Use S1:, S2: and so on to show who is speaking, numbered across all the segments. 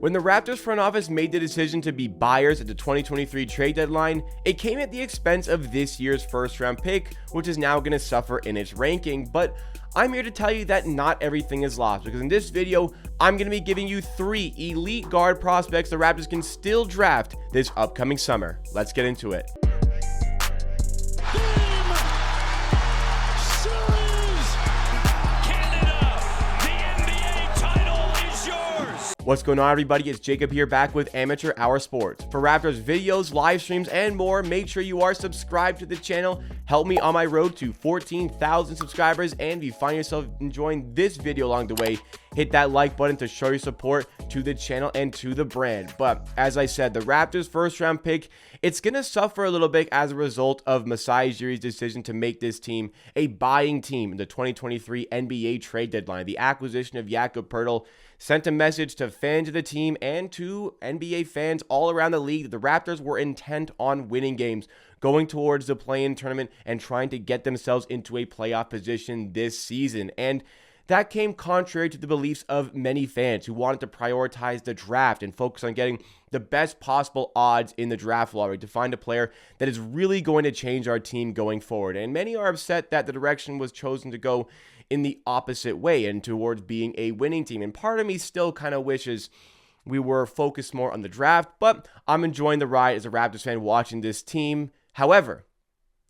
S1: When the Raptors front office made the decision to be buyers at the 2023 trade deadline, it came at the expense of this year's first-round pick, which is now going to suffer in its ranking. But I'm here to tell you that not everything is lost, because in this video, I'm going to be giving you 3 elite guard prospects the Raptors can still draft this upcoming summer. Let's get into it. What's going on, everybody? It's Jacob here, back with Amateur Hour Sports. For Raptors videos, live streams, and more, make sure you are subscribed to the channel. Help me on my road to 14,000 subscribers, and if you find yourself enjoying this video along the way, hit that like button to show your support to the channel and to the brand. But as I said, the Raptors first round pick, it's going to suffer a little bit as a result of Masai Ujiri's decision to make this team a buying team in the 2023 NBA trade deadline. The acquisition of Jakob Poeltl sent a message to fans of the team and to NBA fans all around the league that the Raptors were intent on winning games, going towards the play-in tournament and trying to get themselves into a playoff position this season. And that came contrary to the beliefs of many fans who wanted to prioritize the draft and focus on getting the best possible odds in the draft lottery to find a player that is really going to change our team going forward. And many are upset that the direction was chosen to go in the opposite way and towards being a winning team. And part of me still kind of wishes we were focused more on the draft, but I'm enjoying the ride as a Raptors fan watching this team. However,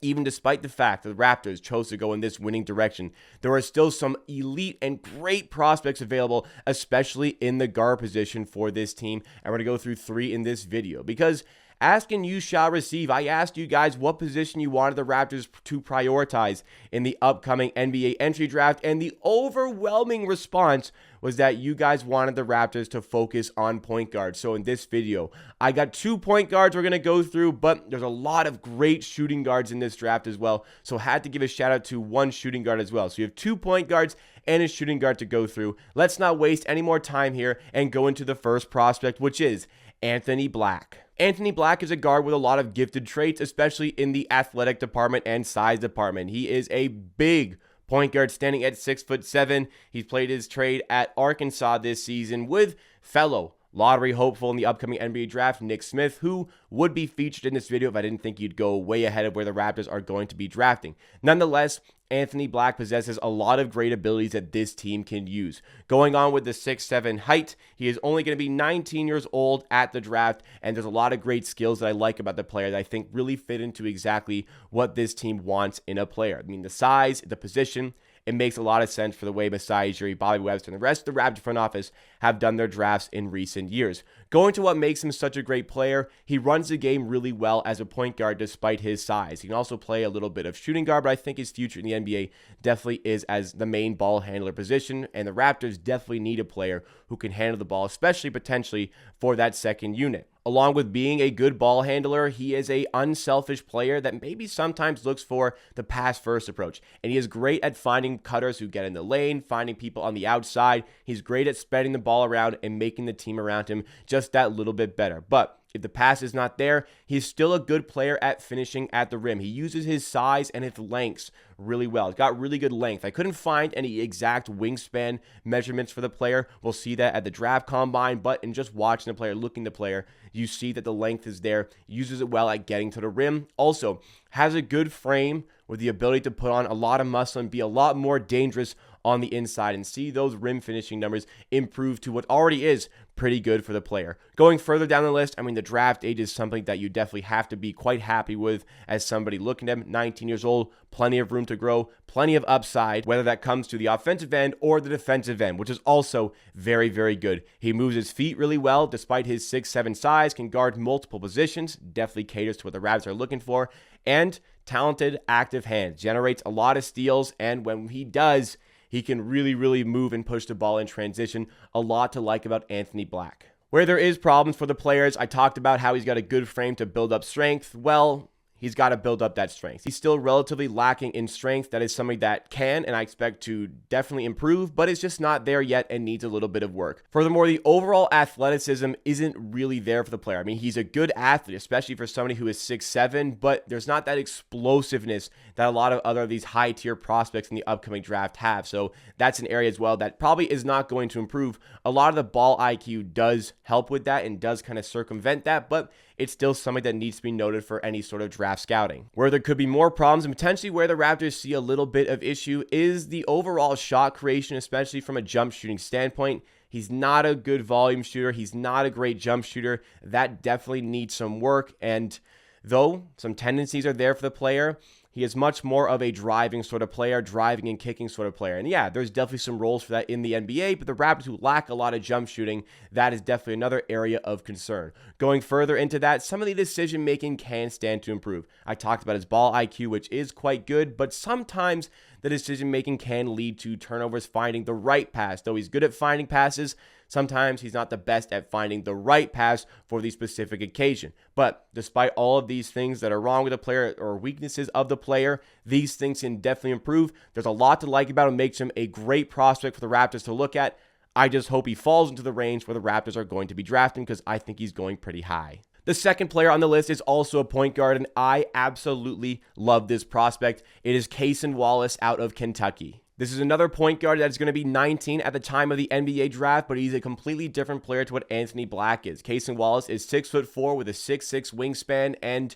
S1: even despite the fact that the Raptors chose to go in this winning direction, there are still some elite and great prospects available, especially in the guard position for this team. And we're going to go through 3 in this video because ask and you shall receive. I asked you guys what position you wanted the Raptors to prioritize in the upcoming NBA entry draft, and the overwhelming response was that you guys wanted the Raptors to focus on point guard. So in this video, I got 2 point guards we're going to go through, but there's a lot of great shooting guards in this draft as well. So had to give a shout out to 1 shooting guard as well. So you have 2 point guards and a shooting guard to go through. Let's not waste any more time here and go into the first prospect, which is Anthony Black. Anthony Black is a guard with a lot of gifted traits, especially in the athletic department and size department. He is a big point guard standing at 6'7". He's played his trade at Arkansas this season with fellow lottery hopeful in the upcoming NBA draft, Nick Smith, who would be featured in this video if I didn't think you'd go way ahead of where the Raptors are going to be drafting. Nonetheless, Anthony Black possesses a lot of great abilities that this team can use. Going on with the 6'7" height, he is only going to be 19 years old at the draft, and there's a lot of great skills that I like about the player that I think really fit into exactly what this team wants in a player. I mean, the size, the position, it makes a lot of sense for the way Masai Ujiri, Bobby Webster, and the rest of the Raptors front office have done their drafts in recent years. Going to what makes him such a great player, he runs the game really well as a point guard despite his size. He can also play a little bit of shooting guard, but I think his future in the NBA definitely is as the main ball handler position, and the Raptors definitely need a player who can handle the ball, especially potentially for that second unit. Along with being a good ball handler, he is an unselfish player that maybe sometimes looks for the pass-first approach. And he is great at finding cutters who get in the lane, finding people on the outside. He's great at spreading the ball around and making the team around him just that little bit better. But if the pass is not there, he's still a good player at finishing at the rim. He uses his size and his lengths really well. He's got really good length. I couldn't find any exact wingspan measurements for the player. We'll see that at the draft combine, but in just watching the player, looking at the player, you see that the length is there, uses it well at getting to the rim. Also, has a good frame with the ability to put on a lot of muscle and be a lot more dangerous on the inside, and see those rim finishing numbers improve to what already is pretty good for the player. Going further down the list, I mean, the draft age is something that you definitely have to be quite happy with as somebody looking at him. 19 years old, plenty of room to grow, plenty of upside, whether that comes to the offensive end or the defensive end, which is also very, very good. He moves his feet really well despite his 6'7" size, can guard multiple positions, definitely caters to what the Raptors are looking for, and talented, active hands, generates a lot of steals, and when he does, he can really move and push the ball in transition. A lot to like about Anthony Black. Where there is problems for the players, I talked about how he's got a good frame to build up strength. Well, he's got to build up that strength. He's still relatively lacking in strength. That is something that can and I expect to definitely improve, but it's just not there yet and needs a little bit of work. Furthermore, the overall athleticism isn't really there for the player. I mean, he's a good athlete, especially for somebody who is 6'7", but there's not that explosiveness that a lot of other of these high-tier prospects in the upcoming draft have. So that's an area as well that probably is not going to improve. A lot of the ball IQ does help with that and does kind of circumvent that, but it's still something that needs to be noted for any sort of draft scouting. Where there could be more problems and potentially where the Raptors see a little bit of issue is the overall shot creation, especially from a jump shooting standpoint. He's not a good volume shooter. He's not a great jump shooter. That definitely needs some work. And though some tendencies are there for the player, he is much more of a driving sort of player, driving and kicking sort of player. And yeah, there's definitely some roles for that in the NBA, but the Raptors who lack a lot of jump shooting, that is definitely another area of concern. Going further into that, some of the decision-making can stand to improve. I talked about his ball IQ, which is quite good, but sometimes the decision-making can lead to turnovers finding the right pass. Though he's good at finding passes, sometimes he's not the best at finding the right pass for the specific occasion. But despite all of these things that are wrong with the player or weaknesses of the player, these things can definitely improve. There's a lot to like about him, makes him a great prospect for the Raptors to look at. I just hope he falls into the range where the Raptors are going to be drafting because I think he's going pretty high. The second player on the list is also a point guard, and I absolutely love this prospect. It is Cason Wallace out of Kentucky. This is another point guard that is going to be 19 at the time of the NBA draft, but he's a completely different player to what Anthony Black is. Cason Wallace is 6'4" with a 6'6" wingspan and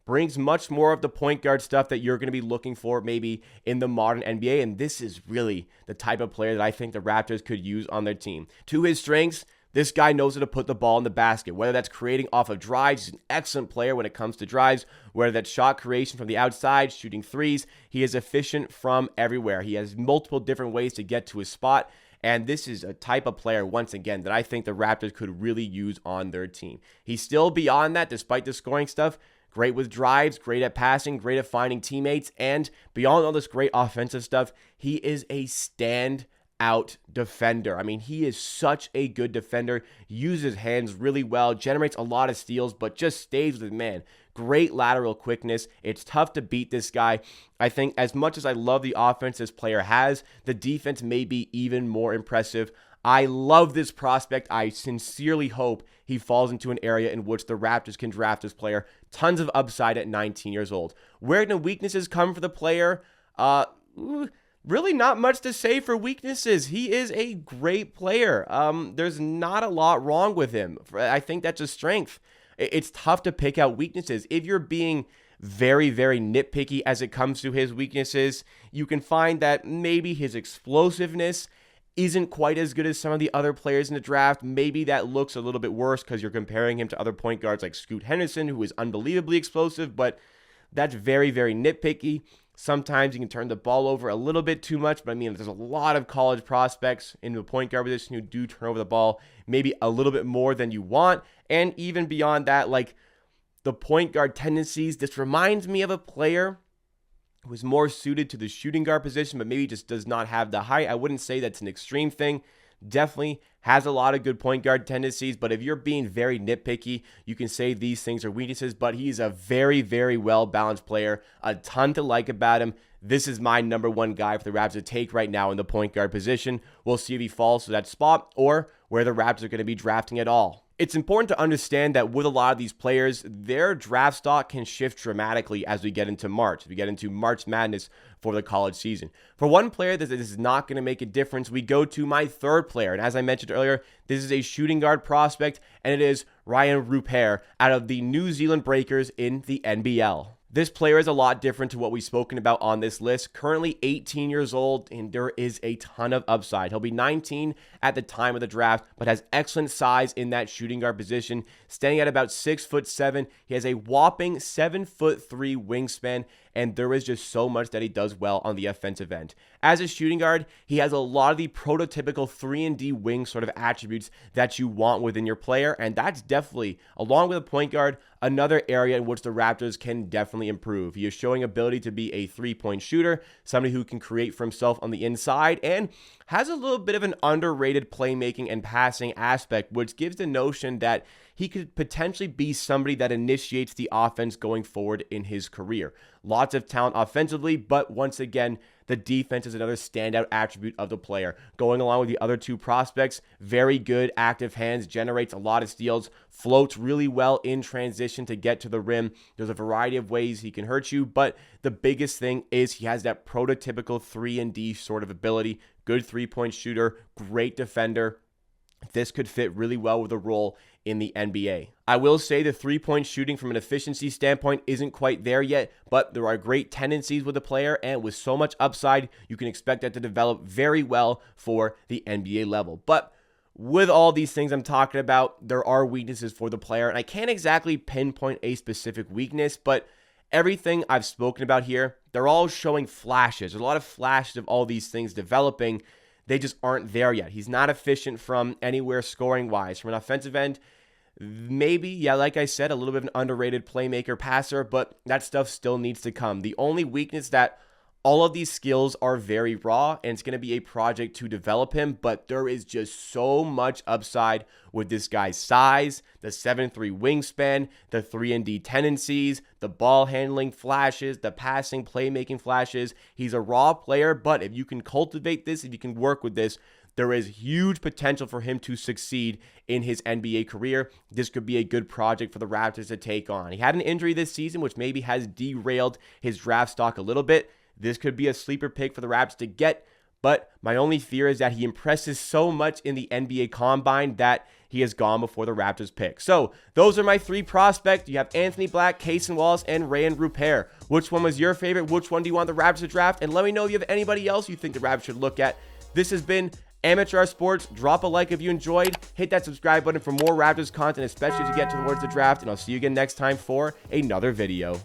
S1: brings much more of the point guard stuff that you're going to be looking for maybe in the modern NBA, and this is really the type of player that I think the Raptors could use on their team. To his strengths, this guy knows how to put the ball in the basket, whether that's creating off of drives. He's an excellent player when it comes to drives, whether that's shot creation from the outside, shooting threes. He is efficient from everywhere. He has multiple different ways to get to his spot, and this is a type of player, once again, that I think the Raptors could really use on their team. He's still beyond that, despite the scoring stuff. Great with drives, great at passing, great at finding teammates, and beyond all this great offensive stuff, he is a standout defender. I mean, he is such a good defender, uses hands really well, generates a lot of steals, but just stays with his man. Great lateral quickness. It's tough to beat this guy. I think as much as I love the offense this player has, the defense may be even more impressive. I love this prospect. I sincerely hope he falls into an area in which the Raptors can draft this player. Tons of upside at 19 years old. Where do the weaknesses come for the player? Really not much to say for weaknesses. He is a great player. There's not a lot wrong with him. I think that's a strength. It's tough to pick out weaknesses. If you're being very, very nitpicky as it comes to his weaknesses, you can find that maybe his explosiveness isn't quite as good as some of the other players in the draft. Maybe that looks a little bit worse because you're comparing him to other point guards like Scoot Henderson, who is unbelievably explosive, but that's very, very nitpicky. Sometimes you can turn the ball over a little bit too much, but I mean, there's a lot of college prospects in the point guard position who do turn over the ball maybe a little bit more than you want. And even beyond that, like the point guard tendencies, this reminds me of a player who is more suited to the shooting guard position, but maybe just does not have the height. I wouldn't say that's an extreme thing. Definitely has a lot of good point guard tendencies, but if you're being very nitpicky, you can say these things are weaknesses, but he's a very, very well-balanced player. A ton to like about him. This is my number one guy for the Raptors to take right now in the point guard position. We'll see if he falls to that spot or where the Raptors are going to be drafting at all. It's important to understand that with a lot of these players, their draft stock can shift dramatically as we get into March. We get into March Madness for the college season. For one player that is not going to make a difference, we go to my third player. And as I mentioned earlier, this is a shooting guard prospect, and it is Rayan Rupert out of the New Zealand Breakers in the NBL. This player is a lot different to what we've spoken about on this list. Currently 18 years old, and there is a ton of upside. He'll be 19 at the time of the draft, but has excellent size in that shooting guard position. Standing at about 6'7", he has a whopping 7'3" wingspan and there is just so much that he does well on the offensive end. As a shooting guard, he has a lot of the prototypical 3-and-D wing sort of attributes that you want within your player, and that's definitely, along with a point guard, another area in which the Raptors can definitely improve. He is showing ability to be a three-point shooter, somebody who can create for himself on the inside, and has a little bit of an underrated playmaking and passing aspect, which gives the notion that he could potentially be somebody that initiates the offense going forward in his career. Lots of talent offensively, but once again, the defense is another standout attribute of the player. Going along with the other two prospects, very good active hands, generates a lot of steals, floats really well in transition to get to the rim. There's a variety of ways he can hurt you, but the biggest thing is he has that prototypical 3-and-D sort of ability. Good three-point shooter, great defender. This could fit really well with a role in the NBA. I will say the three-point shooting from an efficiency standpoint isn't quite there yet, but there are great tendencies with the player, and with so much upside, you can expect that to develop very well for the NBA level. But with all these things I'm talking about, there are weaknesses for the player, and I can't exactly pinpoint a specific weakness, but everything I've spoken about here, they're all showing flashes. There's a lot of flashes of all these things developing. They just aren't there yet. He's not efficient from anywhere scoring-wise. From an offensive end, maybe, yeah, like I said, a little bit of an underrated playmaker passer, but that stuff still needs to come. The only weakness that all of these skills are very raw, and it's going to be a project to develop him, but there is just so much upside with this guy's size, the 7'3" wingspan, the 3-and-D tendencies, the ball handling flashes, the passing, playmaking flashes. He's a raw player, but if you can cultivate this, if you can work with this, there is huge potential for him to succeed in his NBA career. This could be a good project for the Raptors to take on. He had an injury this season, which maybe has derailed his draft stock a little bit. This could be a sleeper pick for the Raptors to get, but my only fear is that he impresses so much in the NBA Combine that he has gone before the Raptors pick. So those are my three prospects. You have Anthony Black, Cason Wallace, and Rayan Rupert. Which one was your favorite? Which one do you want the Raptors to draft? And let me know if you have anybody else you think the Raptors should look at. This has been Amateur Hour Sports. Drop a like if you enjoyed. Hit that subscribe button for more Raptors content, especially as you get towards the draft. And I'll see you again next time for another video.